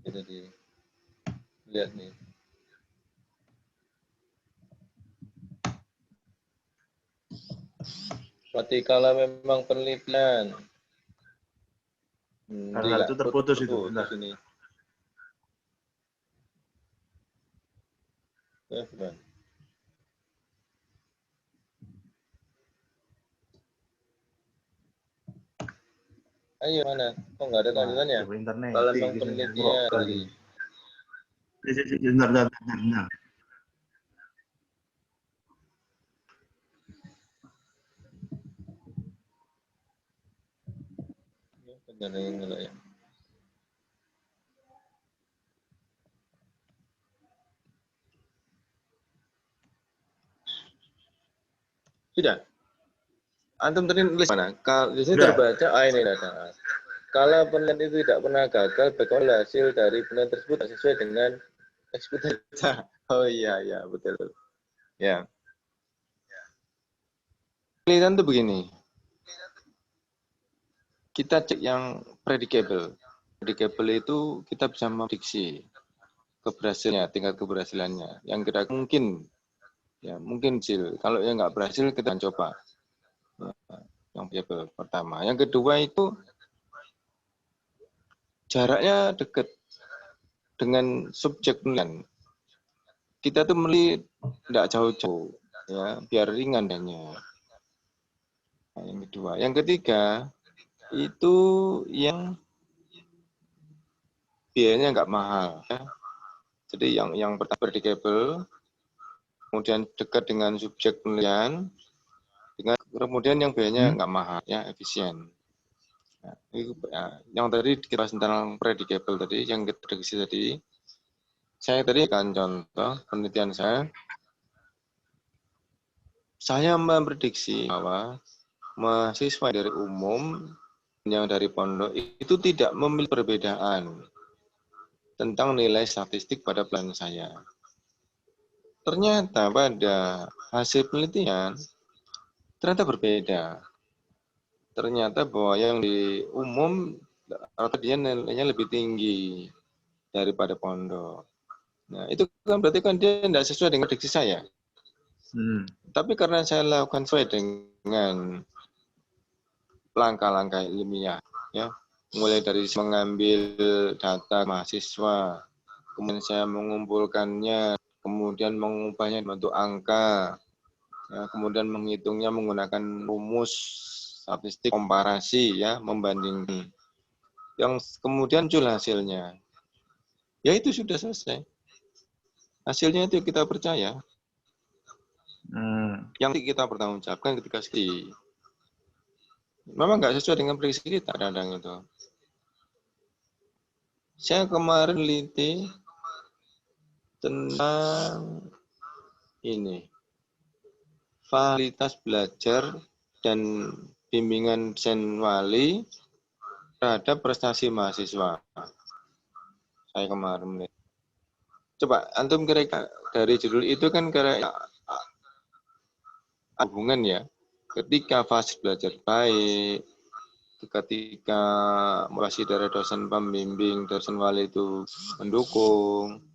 Tadi lihat nih. Berarti kalau memang penelitian. Hal-hal itu terputus itu. Bentar. Ini. Ya, benar. Ayo mana? Kok nggak ada kelanjutannya? Internet. Kalau memang penelitian tadi. Bentar. Benar enggak ya? Sudah. Antum tadi nulis mana? Kalau di sini terbaca ini ada. Kalau penelitian itu tidak pernah gagal, bagaimana hasil dari penelitian tersebut tidak sesuai dengan ekspektasi. Oh iya betul. Ya. Penelitian itu begini. Kita cek yang predicable. Predicable itu kita bisa memprediksi keberhasilannya, tingkat keberhasilannya. Yang kita mungkin Sil. Kalau yang nggak berhasil kita coba. Yang predicable pertama. Yang kedua itu jaraknya dekat dengan subjek penelitian. Kita tuh melihat tidak jauh-jauh, ya, biar ringan dannya. Nah, yang kedua, yang ketiga itu yang biayanya nggak mahal, ya. Jadi yang pertama predictable, kemudian dekat dengan subjek penelitian, kemudian yang biayanya nggak mahal, ya, efisien. Nah, itu, ya, yang tadi kita tentang predictable tadi, yang kita prediksi tadi, saya tadi akan contoh penelitian saya memprediksi bahwa mahasiswa dari umum yang dari pondok itu tidak memiliki perbedaan tentang nilai statistik pada plan saya. Ternyata pada hasil penelitian ternyata berbeda. Ternyata bahwa yang di umum atau dia nilainya lebih tinggi daripada pondok. Nah, itu kan berarti kan dia tidak sesuai dengan prediksi saya. Tapi karena saya lakukan sesuai dengan langkah-langkah ilmiah, ya, mulai dari mengambil data mahasiswa, kemudian saya mengumpulkannya, kemudian mengubahnya bentuk angka, ya, kemudian menghitungnya menggunakan rumus statistik komparasi, ya, membandingkan, yang kemudian muncul hasilnya, ya itu sudah selesai. Hasilnya itu kita percaya, yang kita bertanggungjawabkan ketika studi. Memang nggak sesuai dengan prediksi kita kadang itu. Saya kemarin teliti tentang ini, fasilitas belajar dan bimbingan dosen wali terhadap prestasi mahasiswa. Saya kemarin melihat. Coba antum kira-kira dari judul itu kan kira hubungan, ya. Ketika fasilitas belajar baik, ketika motivasi dari dosen pembimbing, dosen wali itu mendukung,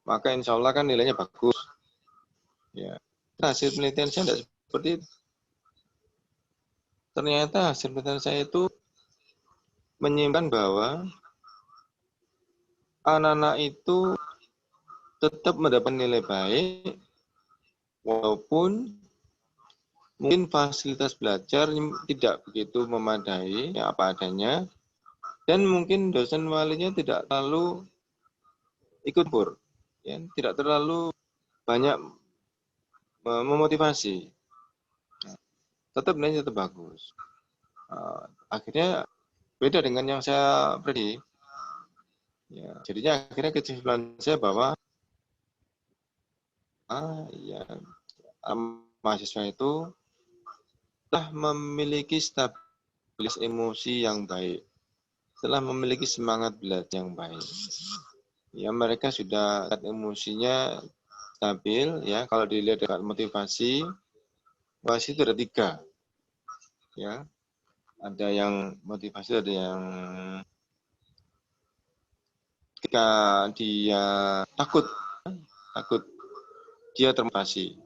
maka insya Allah kan nilainya bagus. Ya. Hasil penelitian saya tidak seperti itu. Ternyata hasil penelitian saya itu menyimpulkan bahwa anak-anak itu tetap mendapat nilai baik, walaupun mungkin fasilitas belajar tidak begitu memadai, ya apa adanya, dan mungkin dosen walinya tidak terlalu ikut campur, ya, tidak terlalu banyak memotivasi. Tetap nilainya tetap bagus. Akhirnya beda dengan yang saya prediksi. Ya, jadinya akhirnya kesimpulan saya bahwa ya, mahasiswa itu telah memiliki stabilitas emosi yang baik, telah memiliki semangat belajar yang baik. Ya, mereka sudah emosinya stabil. Ya, kalau dilihat dengan motivasi itu ada 3. Ya, ada yang motivasi, ada yang ketika dia takut dia termotivasi.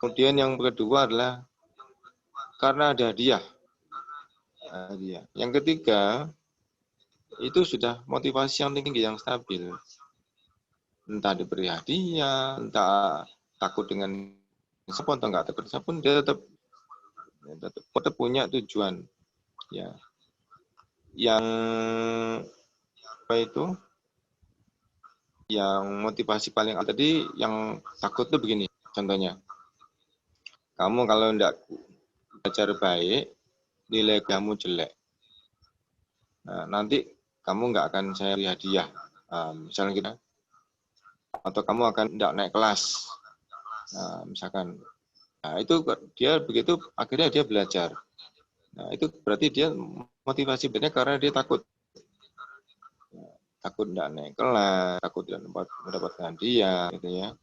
Kemudian yang kedua adalah karena ada hadiah. Yang ketiga itu sudah motivasi yang tinggi, yang stabil. Entah diberi hadiah, entah takut dengan siapapun atau enggak takut siapapun, dia tetap punya tujuan. Ya, yang apa itu? Yang motivasi paling tadi yang takut itu begini, contohnya. Kamu kalau enggak belajar baik, nilai kamu jelek. Nah, nanti kamu enggak akan saya beri hadiah. Misalnya kita, atau kamu akan enggak naik kelas. Misalkan. Nah, itu dia begitu, akhirnya dia belajar. Nah, itu berarti dia motivasi benar karena dia takut. Takut enggak naik kelas, takut tidak mendapatkan hadiah, gitu ya.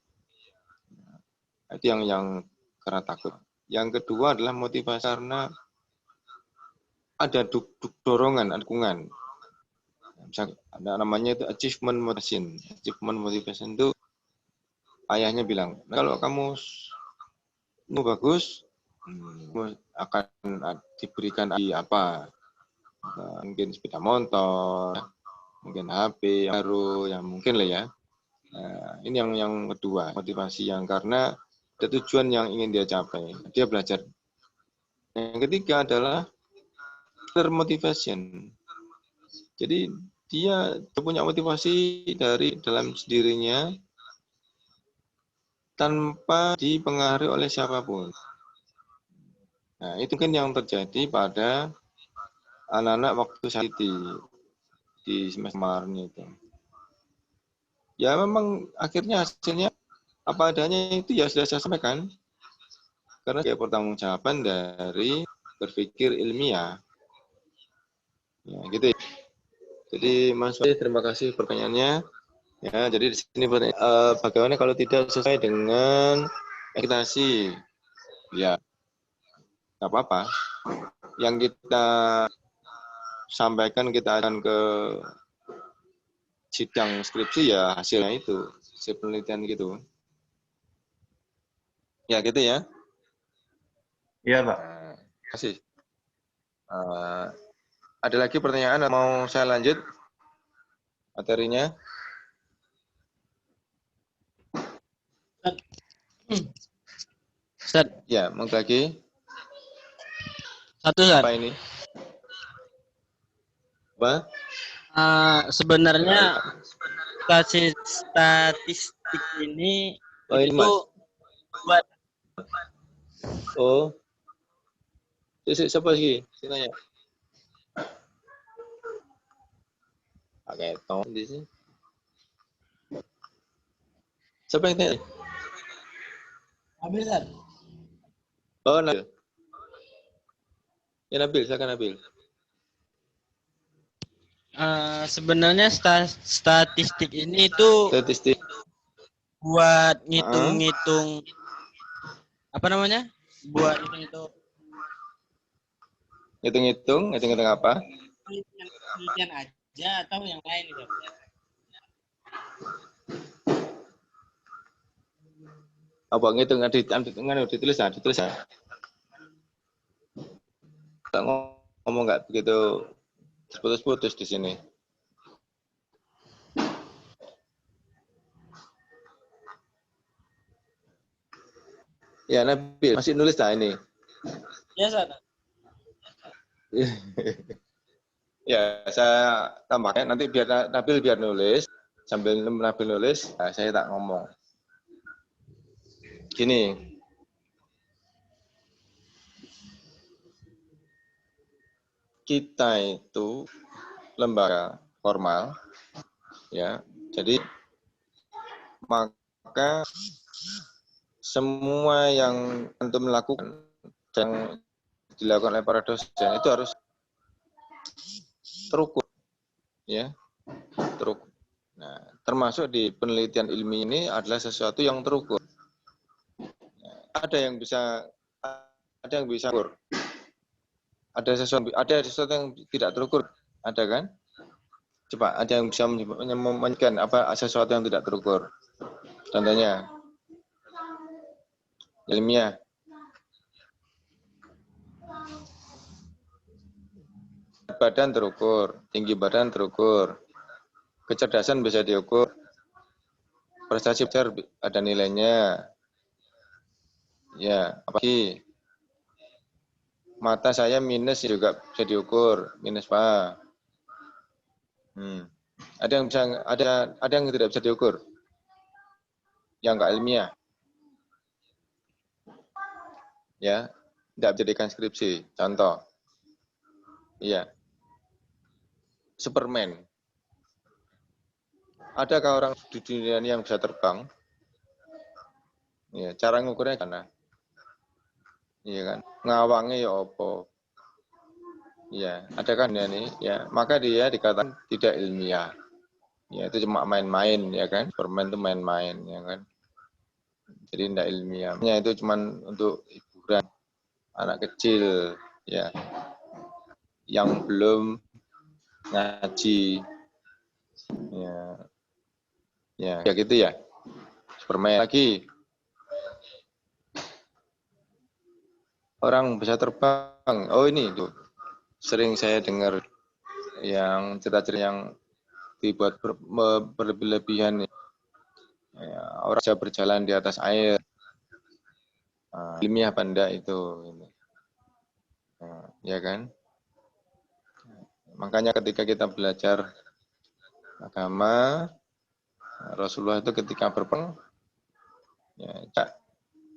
Nah, itu yang karena takut. Yang kedua adalah motivasi karena ada dorongan, dukungan. Misalnya, ada namanya itu achievement motivation. Achievement motivation itu ayahnya bilang, nah, kalau kamu bagus, akan diberikan apa? Mungkin sepeda motor, mungkin HP yang baru, yang mungkin lah ya. Nah, ini yang kedua, motivasi yang karena ada tujuan yang ingin dia capai, dia belajar. Yang ketiga adalah termotivation. Jadi dia punya motivasi dari dalam dirinya tanpa dipengaruhi oleh siapapun. Nah, itu kan yang terjadi pada anak-anak waktu saya di semester kemarin itu. Ya memang akhirnya hasilnya apa adanya itu ya sudah saya sampaikan. Karena dia pertanggungjawaban dari berpikir ilmiah. Ya, gitu ya. Jadi Mas Wali, terima kasih pertanyaannya. Ya, jadi di sini bagaimana kalau tidak sesuai dengan ekspektasi? Ya, nggak apa-apa. Yang kita sampaikan, kita akan ke sidang skripsi ya hasilnya itu, hasil penelitian gitu. Ya gitu ya. Iya Pak. Terima kasih. Ada lagi pertanyaan? Mau saya lanjut materinya? Ustaz, Ya, mau lagi? satu Ustaz. Apa ini? Apa? Sebenarnya statistik ini Oh, ini itu Mas. buat Oh. Siapa lagi? Sini nanya. Pakai tong di sini. Siapa yang tanya? Nabil Ustaz. Oh, Nabil. Ya Nabil, silakan Nabil. Sebenarnya statistik ini itu Statistik. buat ngitung-ngitung apa namanya? Buat ngitung-ngitung Hitung-hitung apa? penelitian aja atau yang lain gitu. Apa ngitung ditulis ya. Tak ngomong nggak begitu putus-putus di sini. Ya, Nabil, masih nulis tak ini? Ya, sana. Ya, saya tambahkan nanti biar Nabil biar nulis, sambil Nabil nulis, nah, saya tak ngomong. Gini, kita itu lembaga formal, ya. Jadi maka semua yang antum melakukan yang dilakukan oleh para dosen itu harus terukur, ya, terukur. Nah, termasuk di penelitian ilmiah ini adalah sesuatu yang terukur. Ada yang bisa ukur. Ada sesuatu yang tidak terukur, ada kan? Coba ada yang bisa menyebutkan apa sesuatu yang tidak terukur. Contohnya ilmiah. Badan terukur, tinggi badan terukur, kecerdasan bisa diukur, prestasi belajar ada nilainya. Ya, apalagi mata saya minus juga bisa diukur, minus apa? Ada yang bisa, ada yang tidak bisa diukur, yang enggak ilmiah. Ya, tidak dijadikan skripsi. Contoh, iya, Superman. Adakah orang di dunia ini yang bisa terbang? Ya, cara ngukurnya karena, iya kan, ngawangnya ya opo. Ya, ada kan ya nih, ya, maka dia dikatakan tidak ilmiah. Ya, itu cuma main-main, ya kan, Superman itu main-main, ya kan. Jadi tidak ilmiah. Ya, itu cuma untuk hiburan anak kecil, ya, yang belum ngaji, ya gitu ya. Superman lagi. Orang bisa terbang. Oh ini tuh, sering saya dengar yang cerita-cerita yang dibuat berlebihan. Ya, orang bisa berjalan di atas air. Ilmiah apa enggak itu? Ya kan? Makanya ketika kita belajar agama, Rasulullah itu ketika berperang, ya,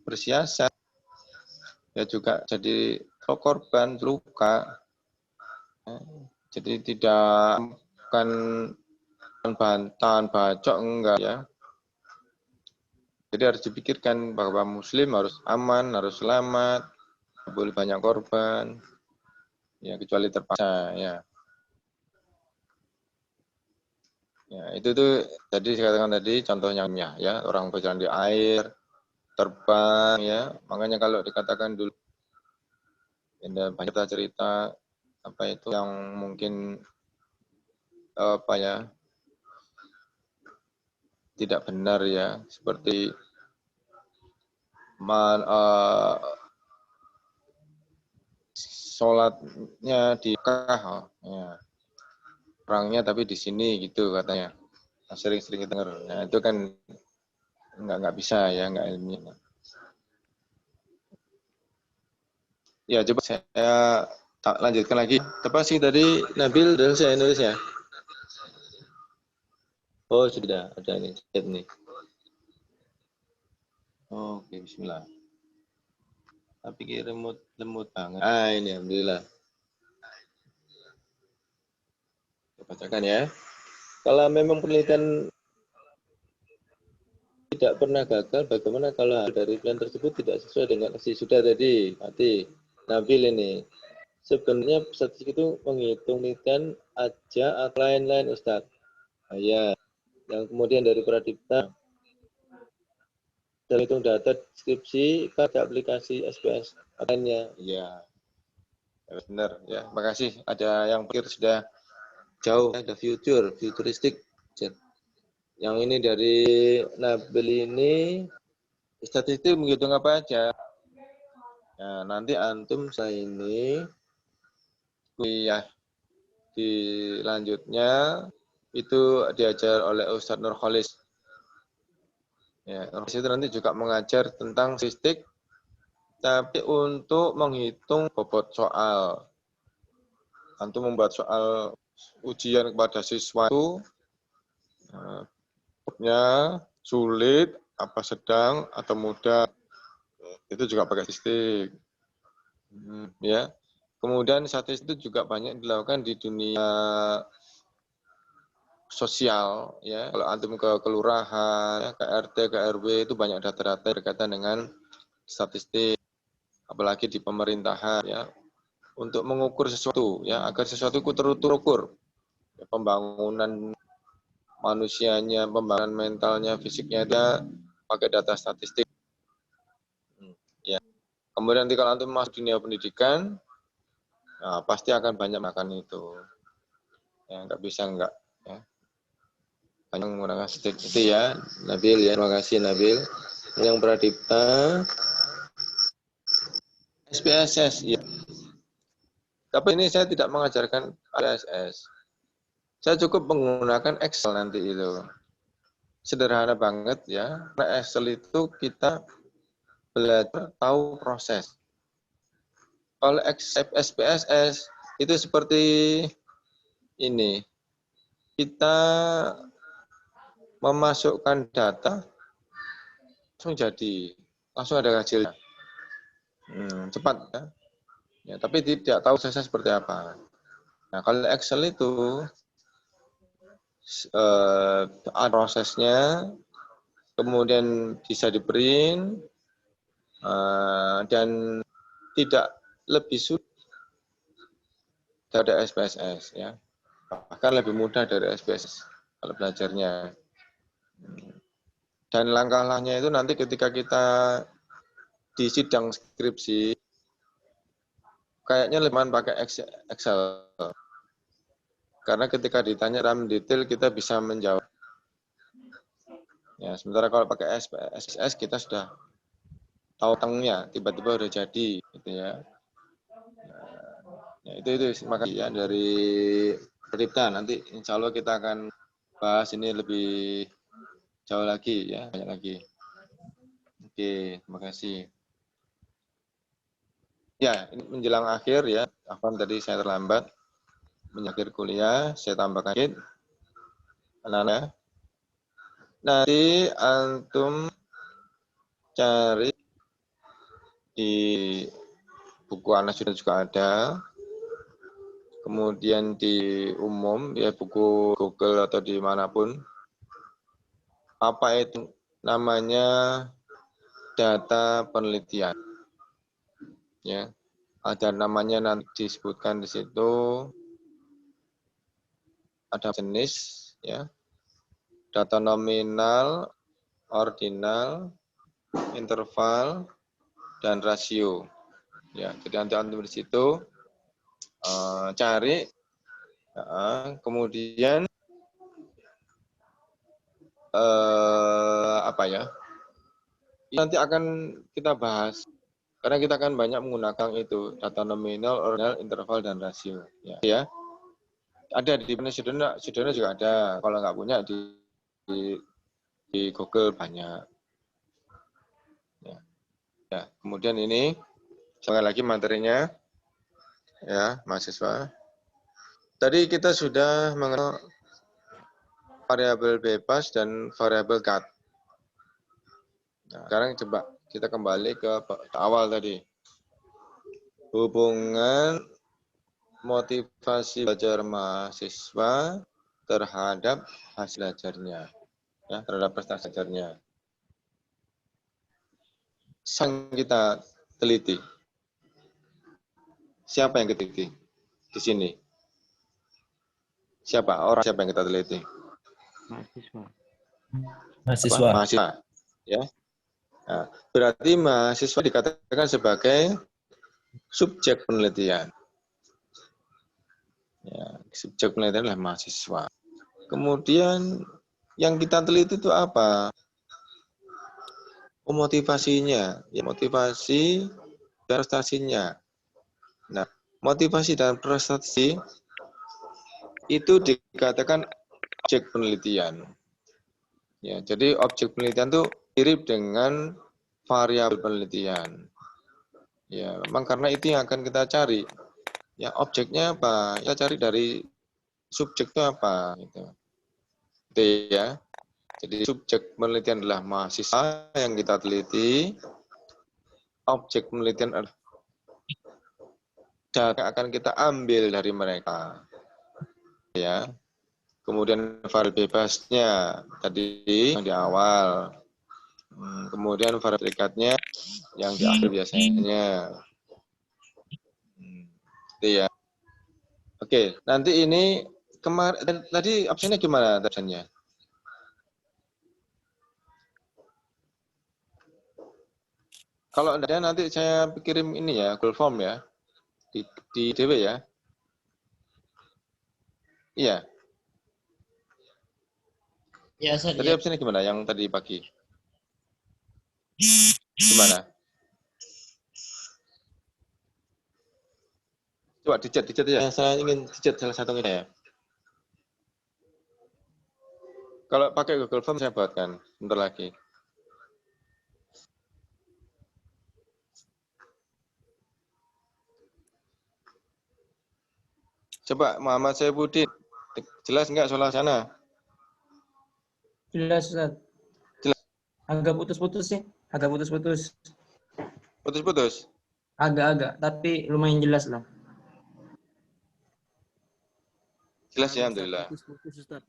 bersiasat, ya juga jadi korban luka. Jadi tidak bukan bantahan bacok enggak ya. Jadi harus dipikirkan bahwa muslim harus aman, harus selamat, tidak boleh banyak korban. Ya kecuali terpaksa ya. Ya, itu tuh tadi saya katakan tadi contohnya ya, orang berjalan di air, terbang ya. Makanya kalau dikatakan dulu ada banyak cerita apa itu yang mungkin apa ya tidak benar ya, seperti sholatnya di Mekah, ya. Perangnya tapi di sini gitu katanya. Sering-sering dengar. Nah, itu kan nggak bisa ya, nggak ilmiah. Ya coba saya lanjutkan lagi. Apa sih tadi Nabil dan saya nulis ya? Oh sudah ada nih, chat nih. Oke, bismillah. Tapi lemot banget. Ini alhamdulillah. Saya bacakan ya. Kalau memang penelitian tidak pernah gagal, bagaimana kalau dari plan tersebut tidak sesuai dengan hasil? Sudah tadi, mati. Nabil ini. Sebenarnya statistik itu menghitung penelitian aja atau lain-lain Ustadz. Ya, yang kemudian dari Pradipta dan hitung data deskripsi pada aplikasi SPS lainnya. Ya, benar ya. Makasih. Ada yang pikir sudah jauh, ada futuristik. Yang ini dari Nabil ini statistik menghitung apa aja. Nah, nanti antum saya ini kuliah di lanjutnya itu diajar oleh Ustadz Nurholis. Ya, Nurholis itu nanti juga mengajar tentang statistik Tapi untuk menghitung bobot soal, antum membuat soal ujian kepada siswa itu sulit, apa sedang, atau mudah, itu juga pakai statistik. Ya. Kemudian statistik itu juga banyak dilakukan di dunia sosial, ya. Kalau antum ke kelurahan, ya, ke RT, ke RW itu banyak data-data berkaitan dengan statistik, apalagi di pemerintahan, ya, untuk mengukur sesuatu, ya, agar sesuatu itu terukur, ya, pembangunan manusianya, pembangunan mentalnya, fisiknya, dia pakai data statistik. Ya. Kemudian nanti kalau antum masuk dunia pendidikan, nah, pasti akan banyak makan itu. Ya, nggak bisa enggak. Ya. Banyak menggunakan statistik itu ya, Nabil ya. Terima kasih Nabil. Yang Pradipta, SPSS ya. Tapi ini saya tidak mengajarkan SPSS. Saya cukup menggunakan Excel nanti itu. Sederhana banget ya. Karena Excel itu kita belajar tahu proses. Kalau SPSS itu seperti ini. Kita memasukkan data langsung jadi, langsung ada hasilnya. Cepat ya. Ya, tapi tidak tahu prosesnya seperti apa. Nah, kalau Excel itu ada prosesnya, kemudian bisa di-print, dan tidak lebih sulit dari SPSS ya, bahkan lebih mudah dari SPSS kalau belajarnya. Dan langkah-langkahnya itu nanti ketika kita di sidang skripsi kayaknya lebih pakai Excel, karena ketika ditanya dalam detail kita bisa menjawab. Ya, sementara kalau pakai SPSS kita sudah tahu tengnya, tiba-tiba udah jadi, gitu ya. Ya, itu makasih ya dari Ripta. Nanti insya Allah kita akan bahas ini lebih jauh lagi ya, banyak lagi. Oke, terima kasih. Ya, ini menjelang akhir ya. Afwan tadi saya terlambat mengakhir kuliah, saya tambahkan sedikit. Anak-anak, nanti antum cari di buku anak juga ada. Kemudian di umum, ya buku Google atau dimanapun, apa itu namanya data penelitian. Ya, ada namanya nanti disebutkan di situ, ada jenis, ya, data nominal, ordinal, interval, dan rasio. Ya, jadi nanti antum di situ cari, kemudian apa ya? Nanti akan kita bahas karena kita akan banyak menggunakan itu data nominal, ordinal, interval, dan rasio. Ya, ada di Sudana juga ada. Kalau nggak punya di Google banyak. Ya, kemudian ini sekali lagi materinya, ya mahasiswa. Tadi kita sudah mengenal variabel bebas dan variabel cut. Nah, sekarang coba kita kembali ke awal tadi. Hubungan motivasi belajar mahasiswa terhadap hasil belajarnya, ya, terhadap prestasi belajarnya. Sang kita teliti. Siapa yang kita teliti di sini? Siapa yang kita teliti? Mahasiswa. Mahasiswa. Ya. Nah, berarti mahasiswa dikatakan sebagai subjek penelitian. Ya, subjek penelitian adalah mahasiswa. Kemudian yang kita teliti itu apa? Motivasinya, ya, motivasi dan prestasinya. Nah, motivasi dan prestasi itu dikatakan objek penelitian. Ya, jadi objek penelitian itu mirip dengan variabel penelitian. Ya, memang karena itu yang akan kita cari. Ya, objeknya apa? Kita cari dari subjek itu apa gitu. Itu ya. Jadi subjek penelitian adalah mahasiswa yang kita teliti. Objek penelitian adalah data yang akan kita ambil dari mereka. Ya. Kemudian variabel bebasnya tadi yang di awal. Kemudian variabel predikatnya yang di akhir biasanya. Itu ya. Oke, nanti ini kemarin tadi absennya gimana absennya? Kalau ada nanti saya kirim ini ya, Google Form ya, di DW ya. Iya. Ya, Ustaz. Tadi Ya. absennya gimana? Yang tadi pagi? Gimana? Coba dicat ya. Saya ingin dicat salah satunya ya. Kalau pakai Google Form saya buatkan bentar lagi. Coba Muhammad Saifuddin, jelas nggak soal sana? Jelas, Ustaz. Jelas. Agak putus-putus sih. Agak putus-putus. Putus-putus? Agak-agak, tapi lumayan jelas lah. Jelas ya, alhamdulillah. Putus, Ustaz.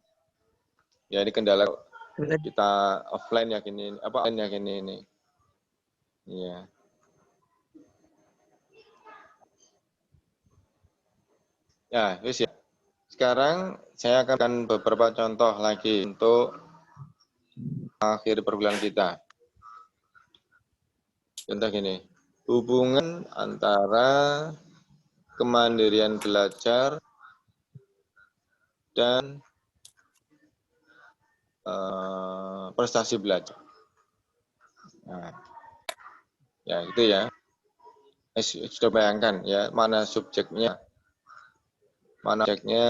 Ya ini kendala kita offline ya gini, apa online ya gini ini. Iya. Ya, wis ya. Sekarang saya akan beberapa contoh lagi untuk akhir perkuliahan kita. Contoh gini, hubungan antara kemandirian belajar dan prestasi belajar. Nah, ya itu ya. Sudah bayangkan ya, mana subjeknya, mana objeknya,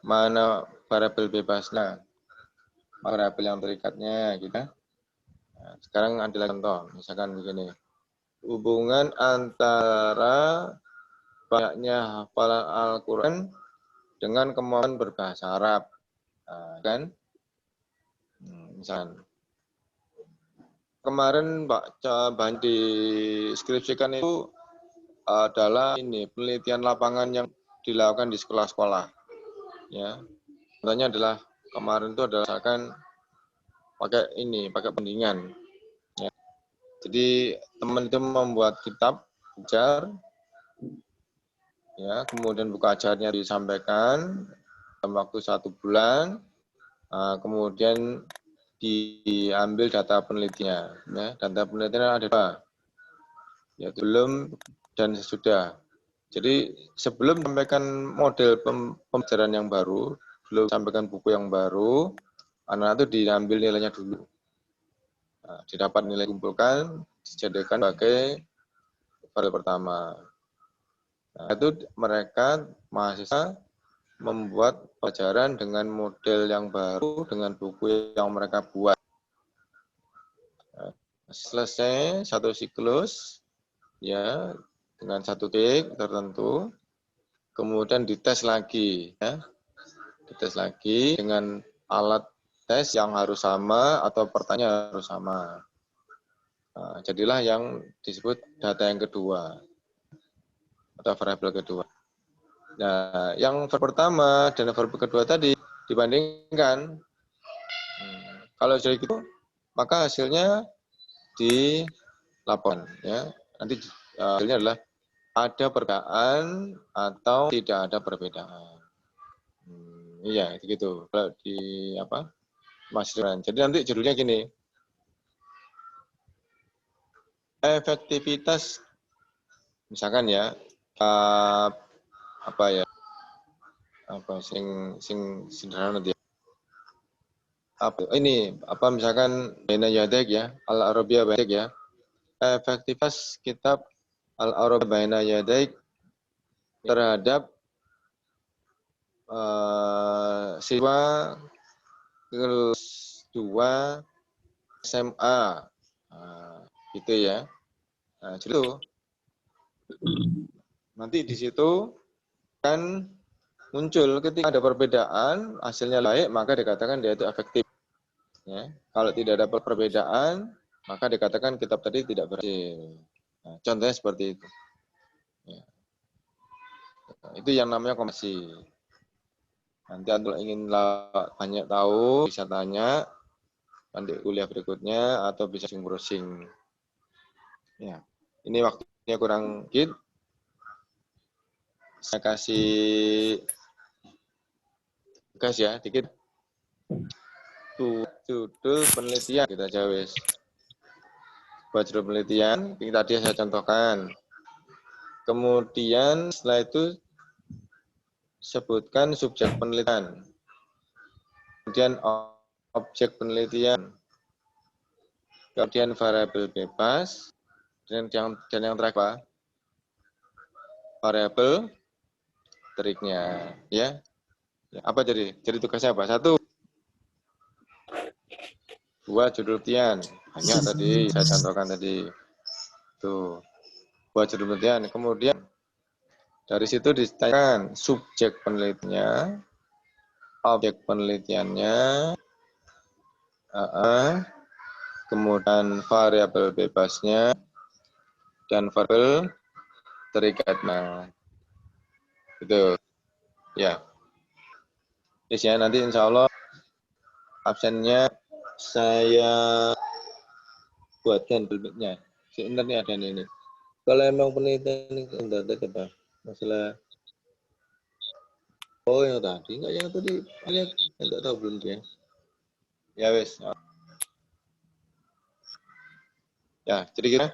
mana variabel bebasnya, variabel yang terikatnya, gitu. Nah, sekarang adalah contoh, misalkan begini, hubungan antara banyaknya hafalan Al-Quran dengan kemampuan berbahasa Arab, nah, kan? Misalkan kemarin bahan deskripsikan itu adalah ini penelitian lapangan yang dilakukan di sekolah-sekolah. Ya, contohnya adalah kemarin itu adalah misalkan pakai pendingan. Ya. Jadi teman itu membuat kitab ajar, ya, kemudian buku ajarnya disampaikan dalam waktu 1 bulan, kemudian diambil data penelitiannya. Ya, data penelitian ada dua, yaitu sebelum dan sesudah. Jadi sebelum sampaikan model pembelajaran yang baru, belum sampaikan buku yang baru, anak itu diambil nilainya dulu. Nah, didapat nilai kumpulkan, dijadikan sebagai variabel pertama. Nah, itu mereka mahasiswa membuat pelajaran dengan model yang baru, dengan buku yang mereka buat. Nah, selesai satu siklus, ya, dengan satu titik tertentu, kemudian dites lagi, ya, dites lagi dengan alat tes yang harus sama atau pertanyaan harus sama. Nah, jadilah yang disebut data yang kedua atau variabel kedua. Nah, yang variabel pertama dan variabel kedua tadi dibandingkan. Kalau jadi gitu, maka hasilnya dilaporkan, ya. Nanti hasilnya adalah ada perbedaan atau tidak ada perbedaan. Iya, gitu. Kalau di apa? Masukan. Jadi nanti judulnya gini. Efektivitas misalkan ya apa ya? Apa sing sederhana dia. Apa ini apa misalkan Baina Yadek ya, Al-Arabiyah Baik ya. Efektivitas kitab Al-Arabiyah Baina Yadek terhadap siswa kelas 2 SMA, gitu ya. Nah, jadi Nanti di situ kan muncul ketika ada perbedaan, hasilnya baik, maka dikatakan dia itu efektif. Ya. Kalau tidak ada perbedaan, maka dikatakan kitab tadi tidak berhasil. Nah, contohnya seperti itu. Ya. Itu yang namanya kompetisi. Nanti kalau ingin banyak tahu, bisa tanya nanti kuliah berikutnya atau bisa browsing. Ya. Ini waktunya kurang dikit. Saya kasih tugas ya, dikit. Judul penelitian kita jawab. Buat judul penelitian, ini tadi saya contohkan. Kemudian setelah itu sebutkan subjek penelitian. Kemudian objek penelitian. Kemudian variabel bebas. Dan yang terakhir apa? Variabel triknya. Ya. Apa jadi? Jadi tugasnya apa? 1. 2 judul penelitian. Banyak tadi saya contohkan tadi. Tuh. Buat judul penelitian. Kemudian dari situ ditanyakan subjek penelitiannya, objek penelitiannya, kemudian variabel bebasnya, dan variabel terikatnya. Gitu. Ya. Yes, ya, nanti insya Allah absennya saya buatkan berikutnya. Sebentar nih ada ini. Kalau emang penelitian ini enggak apa? Masalah yang tadi enggak yang tadi lihat enggak tahu belum dia. Ya wes. Ya, jadi kira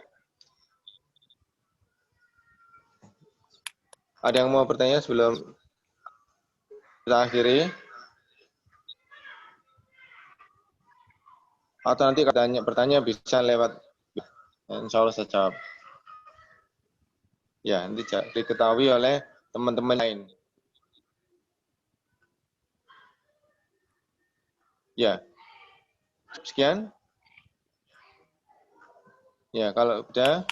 ada yang mau bertanya sebelum kita akhiri? Atau nanti bertanya bisa lewat, insya Allah saya jawab. Ya, nanti diketahui oleh teman-teman lain. Ya, sekian. Ya, kalau udah,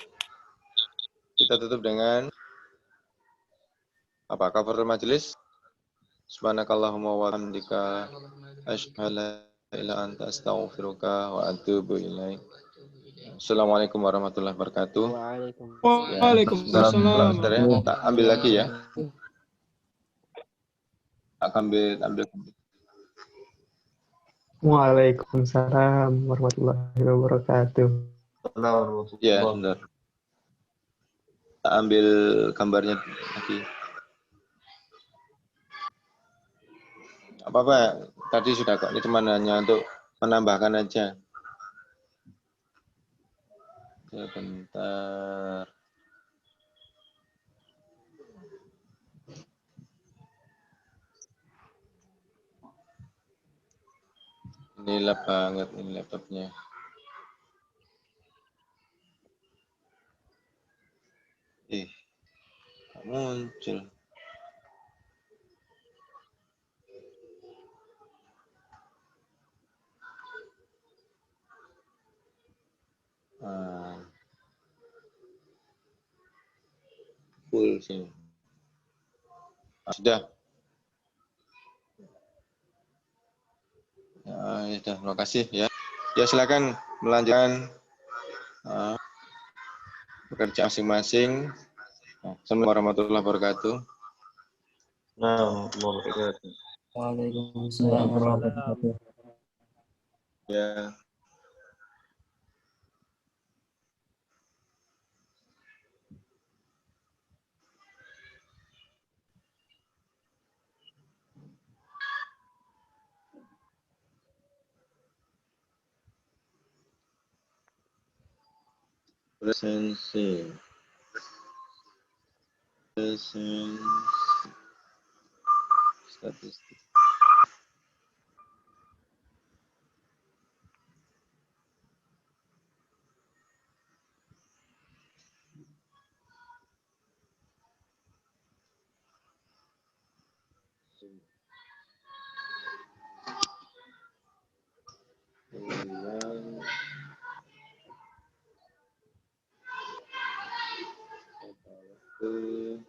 kita tutup dengan apa? Kafaratul majelis. Subhanakallahumma wa bihamdika asyhadu an la ilaha illa anta astaghfiruka wa atubu ilaik. Assalamualaikum warahmatullahi wabarakatuh. Waalaikumsalam. Ya, tak ambil lagi ya. Tak ambil. Waalaikumsalam warahmatullahi wabarakatuh. Ya, sebentar. Tak ambil gambarnya lagi. Apa-apa, tadi sudah kok. Ini cuma hanya untuk menambahkan aja. Sebentar. Ini lap banget ini laptopnya. Nggak muncul. Full sini. Sudah. Ya, sudah, terima kasih ya. Ya, silakan melanjutkan bekerja masing-masing. Assalamualaikum warahmatullahi wabarakatuh. Waalaikumsalam warahmatullahi wabarakatuh. Ya. Presensi. Statistik. Kemudian Oke.